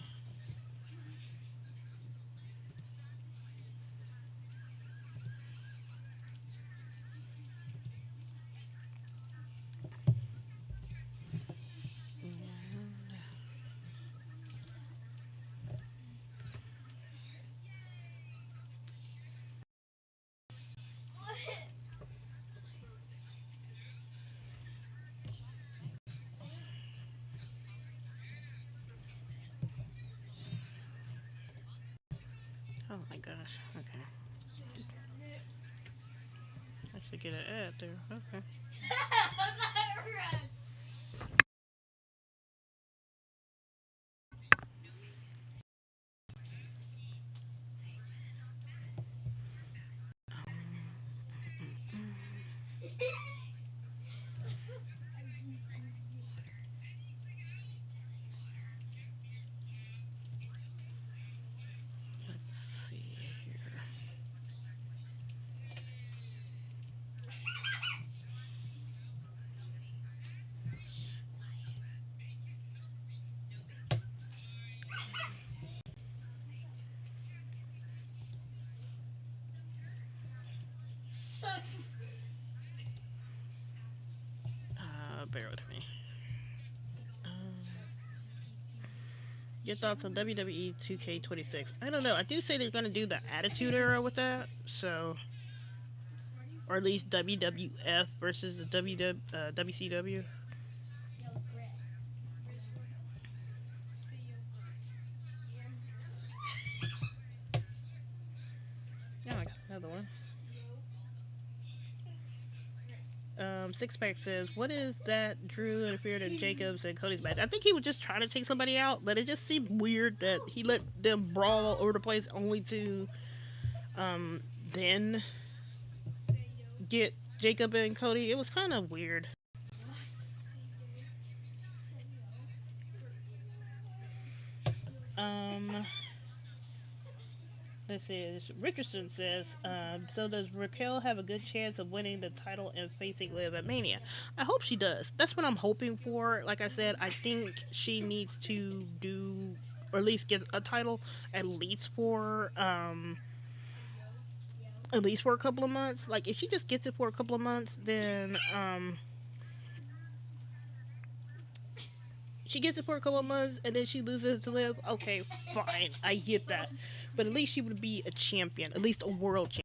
Oh my gosh. Okay. I should get an ad there. Okay. Let's see here. Bear with me. Your thoughts on WWE 2K26? I don't know. I do say they're gonna do the Attitude Era with that, so, or at least WWF versus the WCW. Yeah, I got another one. Six Pack says, "What is that Drew interfered in Jacobs and Cody's match? I think he was just trying to take somebody out, but it just seemed weird that he let them brawl all over the place only to Um, then get Jacob and Cody. It was kind of weird. Um, let's see. Richardson says, so does Raquel have a good chance of winning the title and facing Liv at Mania? I hope she does. That's what I'm hoping for. Like I said, I think she needs to do, or at least get a title, at least for, at least for a couple of months. Like if she just gets it for a couple of months, then she gets it for a couple of months and then she loses to Liv. Okay, fine, I get that. But at least she would be a champion, at least a world champion.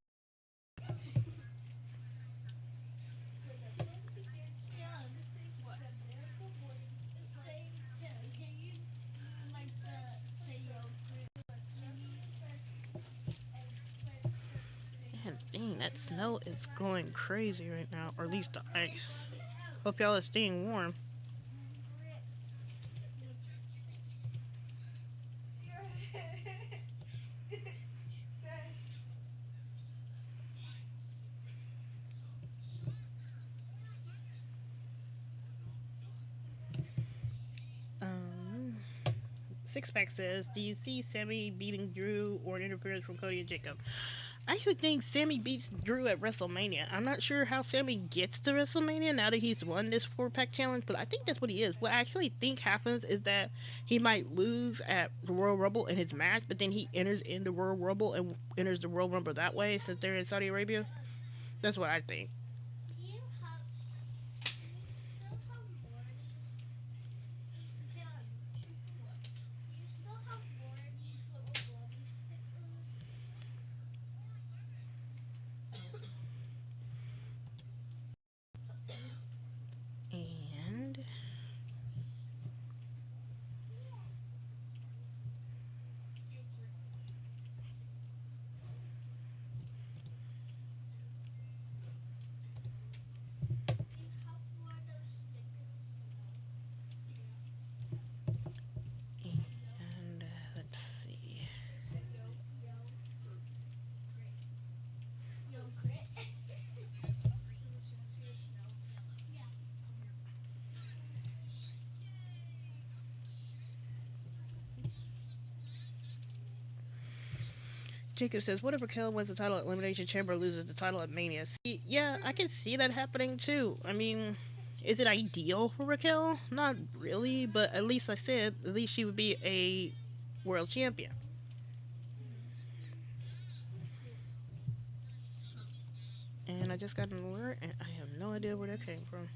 Man, dang, that snow is going crazy right now, or at least the ice. Hope y'all are staying warm. Um, Six Pack says, "Do you see Sammy beating Drew or an interference from Cody and Jacob?" I actually think Sammy beats Drew at WrestleMania. I'm not sure how Sammy gets to WrestleMania now that he's won this 4 pack challenge, but I think that's what he is. What I actually think happens is that he might lose at the Royal Rumble in his match, but then he enters in the Royal Rumble and enters the Royal Rumble that way since they're in Saudi Arabia. That's what I think. And and let's see. Jacob says, "What if Raquel wins the title at Elimination Chamber, loses the title at Mania?" See, yeah, I can see that happening too. I mean, is it ideal for Raquel? Not really, but at least I said, at least she would be a world champion. And I just got an alert, and I have no idea where that came from.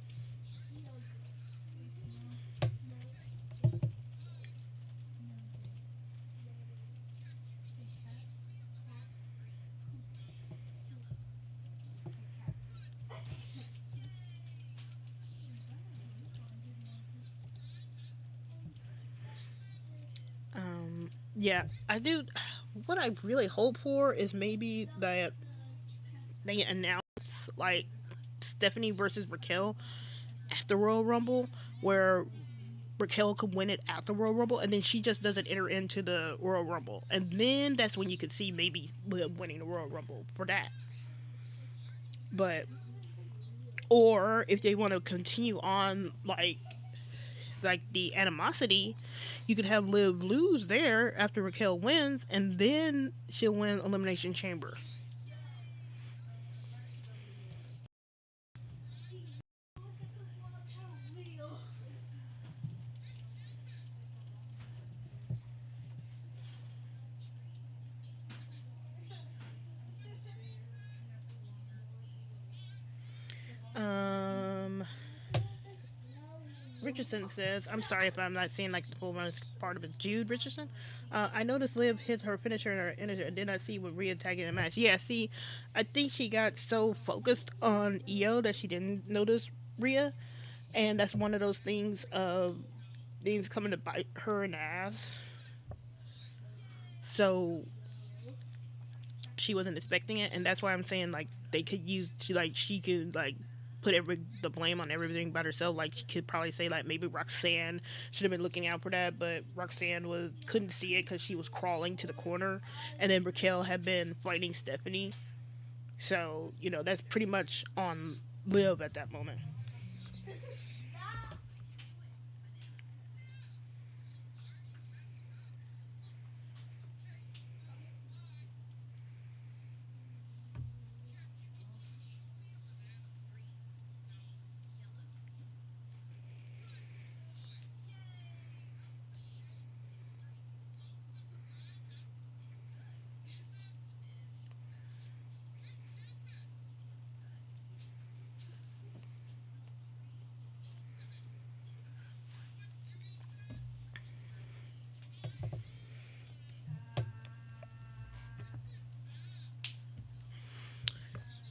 Yeah, I do. What I really hope for is maybe that they announce like Stephanie versus Raquel at the Royal Rumble, where Raquel could win it at the Royal Rumble, and then she just doesn't enter into the Royal Rumble, and then that's when you could see maybe Liv winning the Royal Rumble for that. But or if they want to continue on like the animosity, you could have Liv lose there after Raquel wins, and then she'll win Elimination Chamber. Um, Richardson says, "I'm sorry if I'm not seeing like the full part of it." Jude Richardson. I noticed Liv hit her finisher and her finisher and did not see what Rhea tagging the match. Yeah, see, I think she got so focused on EO that she didn't notice Rhea, and that's one of those things of things coming to bite her in the ass. So she wasn't expecting it, and that's why I'm saying like they could use she could like put the blame on everything about herself. Like she could probably say like maybe Roxanne should have been looking out for that, but Roxanne was couldn't see it because she was crawling to the corner, and then Raquel had been fighting Stephanie. So that's pretty much on Liv at that moment.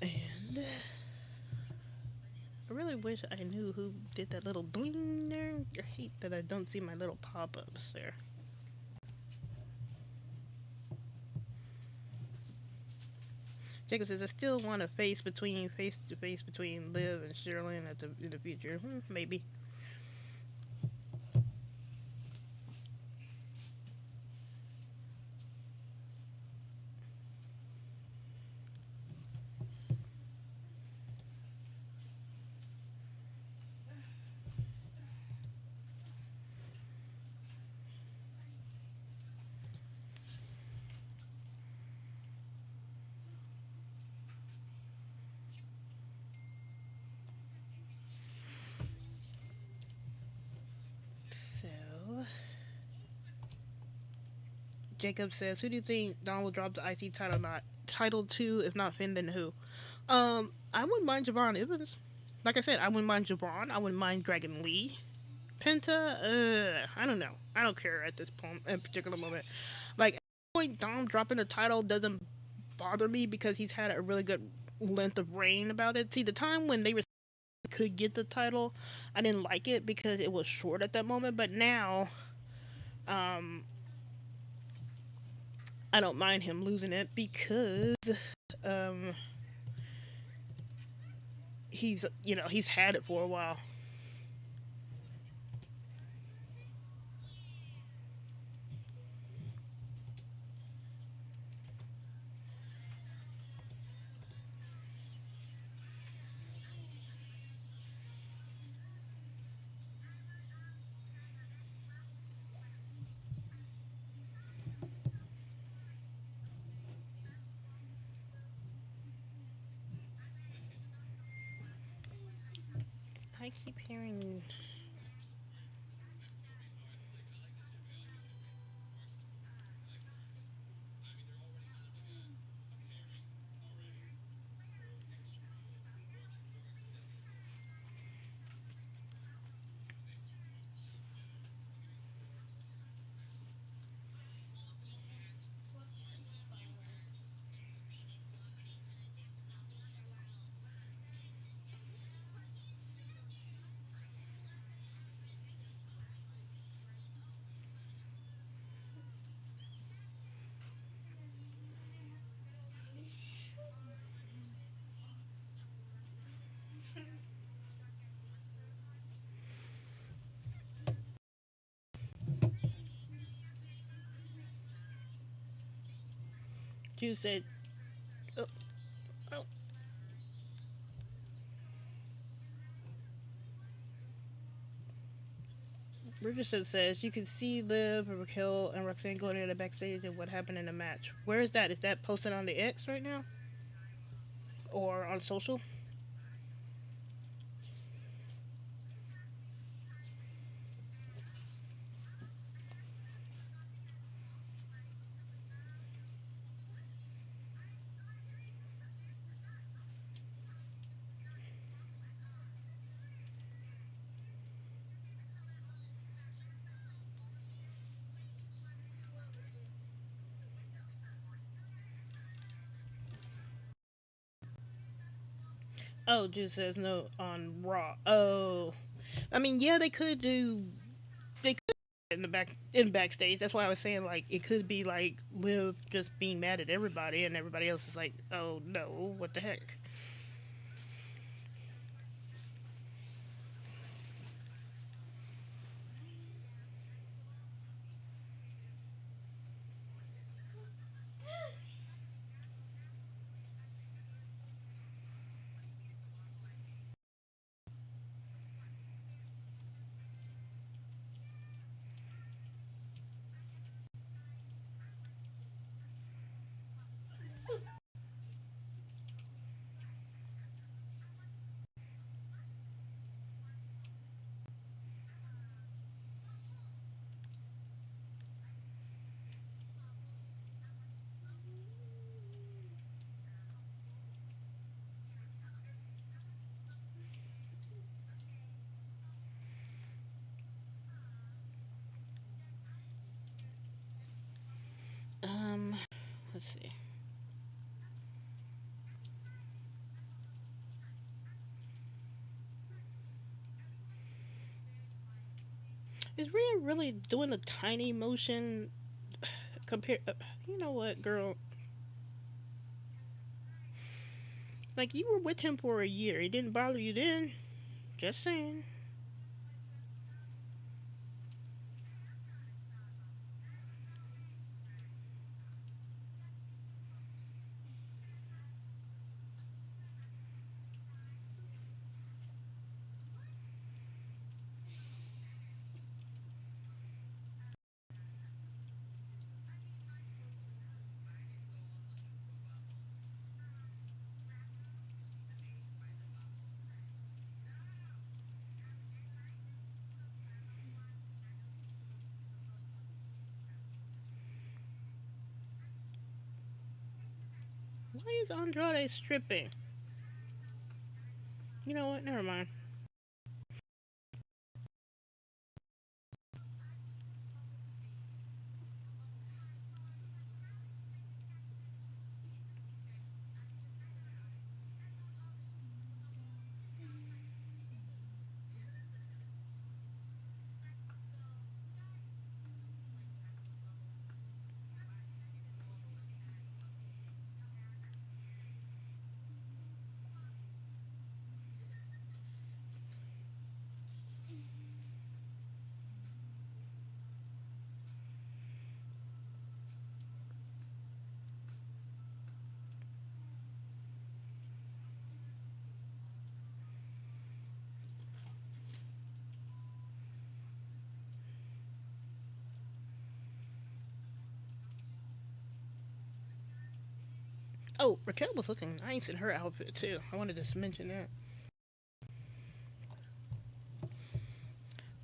And I really wish I knew who did that little bling there. I hate that I don't see my little pop-ups there. Jacob says, I still want a face to face between Liv and Sherilyn in the future. Maybe. So, Jacob says, who do you think Don will drop the IC title? Not title to, if not Finn, then who? I wouldn't mind Javon Evans. Like I said, I wouldn't mind Javon. I wouldn't mind Dragon Lee. Penta, I don't know. I don't care at this point, in particular moment. Like, at this point, Dom dropping the title doesn't bother me because he's had a really good length of reign about it. See, the time when they could get the title, I didn't like it because it was short at that moment. But now, um, I don't mind him losing it because um, he's had it for a while. I keep hearing. You said, oh, oh. Richardson says you can see Liv, Raquel, and Roxanne going in the backstage and what happened in the match. Where is that? Is that posted on the X right now or on social? Oh, Jude says no on Raw. Oh, I mean, yeah, they could do. They could in backstage. That's why I was saying like it could be like Liv just being mad at everybody, and everybody else is like, oh no, what the heck? see. Is Rhea really doing a tiny motion compared? You know what, girl? Like you were with him for a year. It didn't bother you then. Just saying. Why is Andrade stripping? You know what? Never mind. Oh, Raquel was looking nice in her outfit too. I wanted to mention that.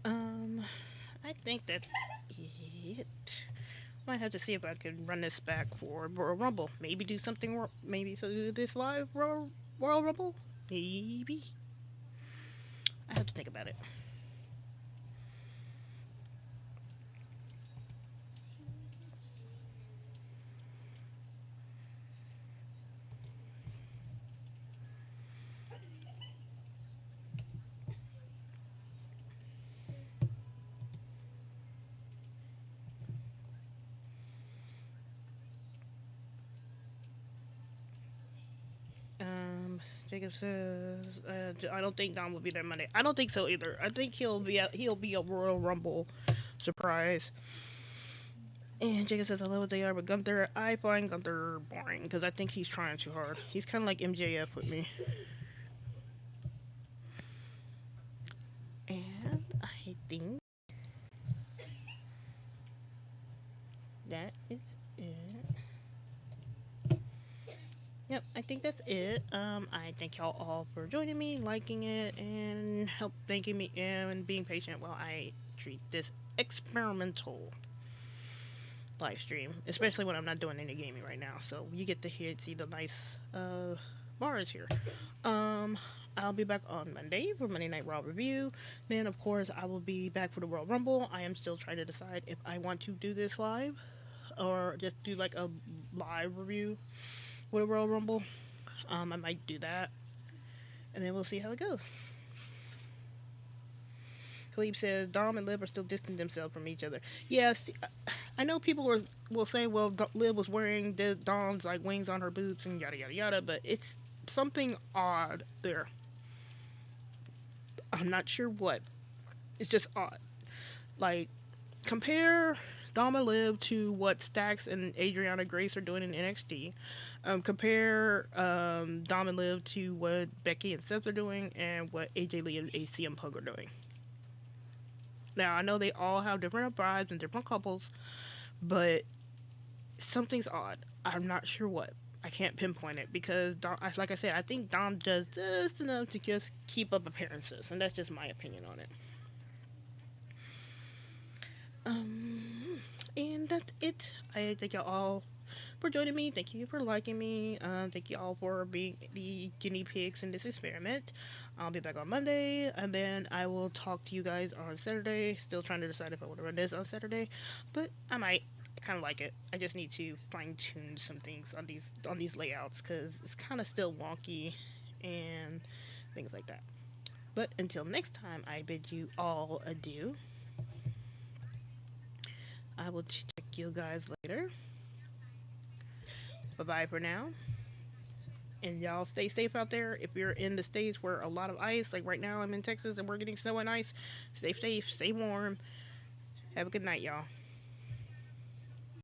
Um, I think that's it. Might have to see if I can run this back for Royal Rumble. Maybe do something. Maybe so do this live Royal Rumble. Maybe. I have to think about it. Um, Jacob says, I don't think Dom will be there Monday. I don't think so either. I think he'll be a Royal Rumble surprise. And Jacob says, I love what they are, but Gunther, I find Gunther boring because I think he's trying too hard. He's kind of like MJF with me. And I think that is it. Yep, I think that's it. I thank y'all all for joining me, liking it, and help thanking me and being patient while I treat this experimental live stream, especially when I'm not doing any gaming right now. So you get to see the nice bars here. Um, I'll be back on Monday for Monday Night Raw review. Then, of course, I will be back for the Royal Rumble. I am still trying to decide if I want to do this live or just do like a live review with a Royal Rumble. I might do that, and then we'll see how it goes. Khalib says Dom and Liv are still distancing themselves from each other. Yes, I know people will say, well, Liv was wearing Dom's like wings on her boots and yada yada yada, but it's something odd there. I'm not sure what. It's just odd. Like compare Dom and Liv to what Stax and Adriana Grace are doing in NXT. Compare Dom and Liv to what Becky and Seth are doing and what AJ Lee and ACM Punk are doing. Now, I know they all have different vibes and different couples, but something's odd. I'm not sure what. I can't pinpoint it because, Dom, like I said, I think Dom does just enough to just keep up appearances, and that's just my opinion on it. Um, and that's it. I thank y'all all for joining me. Thank you for liking me. Thank you all for being the guinea pigs in this experiment. I'll be back on Monday, and then I will talk to you guys on Saturday. Still trying to decide if I want to run this on Saturday, but I might. I kind of like it. I just need to fine tune some things on these layouts because it's kind of still wonky and things like that. But until next time, I bid you all adieu. I will check you guys later. Bye bye for now. And y'all stay safe out there. If you're in the states where a lot of ice, like right now I'm in Texas and we're getting snow and ice, stay safe, stay warm. Have a good night, y'all.